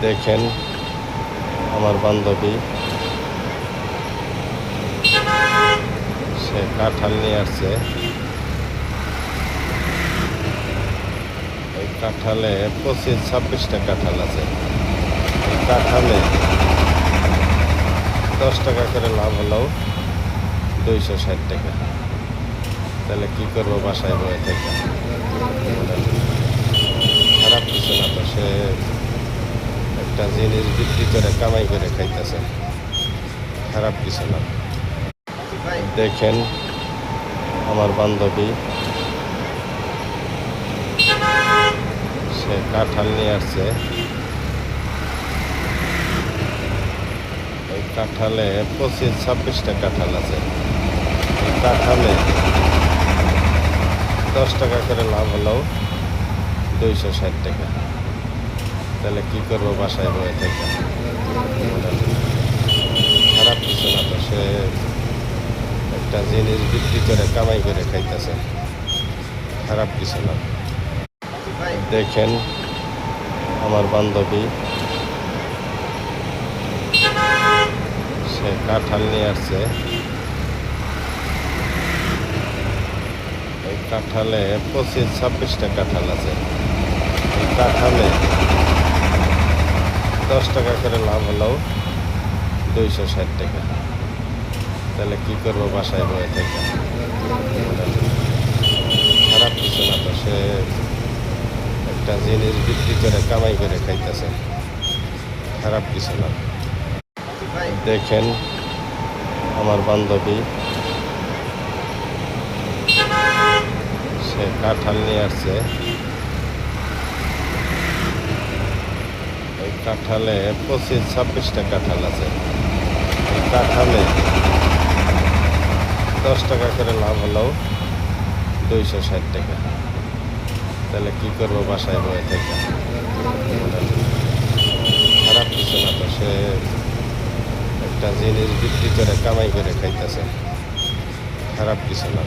দেখেন আমার বান্ধবী, সে কাঁঠাল নিয়ে আসছে। এই কাঁঠালে 25-26টা কাঁঠাল আছে। এই কাঁঠালে 10 টাকা করে লাভ হলেও 260 টাকা। তাহলে কি করবো বাসায় বয়ে থেকে? খারাপ কিছু না তো, সে একটা জিনিস বিক্রি করে কামাই করে খাইতেছে, খারাপ কিছু না। দেখেন আমার বান্ধবী, সে কাঁঠাল নিয়ে আসছে। এই কাঁঠালে 25-26টা কাঁঠাল আছে। এই কাঁঠালে 10 টাকা করে লাভ হলেও 260 টাকা। তাহলে কি করবো বাসায় বয়ে থেকে? খারাপ কিছু না তো, সে একটা জিনিস বিক্রি করে কামাই করে খাইতেছে, খারাপ কিছু না। দেখেন আমার বান্ধবী, সে কাঁঠাল নিয়ে আসছে। এই কাঁঠালে 25-26টা কাঁঠাল আছে। এই কাঁঠালে 10 টাকা করে লাভ হলেও 260 টাকা। তাহলে কি করবো বাসায় বয়ে থেকে? খারাপ কিছু না তো, সে একটা জিনিস বিক্রি করে কামাই করে খাইতেছে, খারাপ কিছু না। দেখেন আমার বান্ধবী, সে কাঁঠাল নিয়ে আসছে। এই কাঁঠালে 25-26টা কাঁঠাল আছে। এই কাঁঠালে 10 টাকা করে লাভ হলেও 260 টাকা। তাহলে কি করবো বাসায় বয়ে থেকে? খারাপ কিছু না তো, সে একটা জিনিস বিক্রি করে কামাই করে খাইতেছে, খারাপ কিছু না।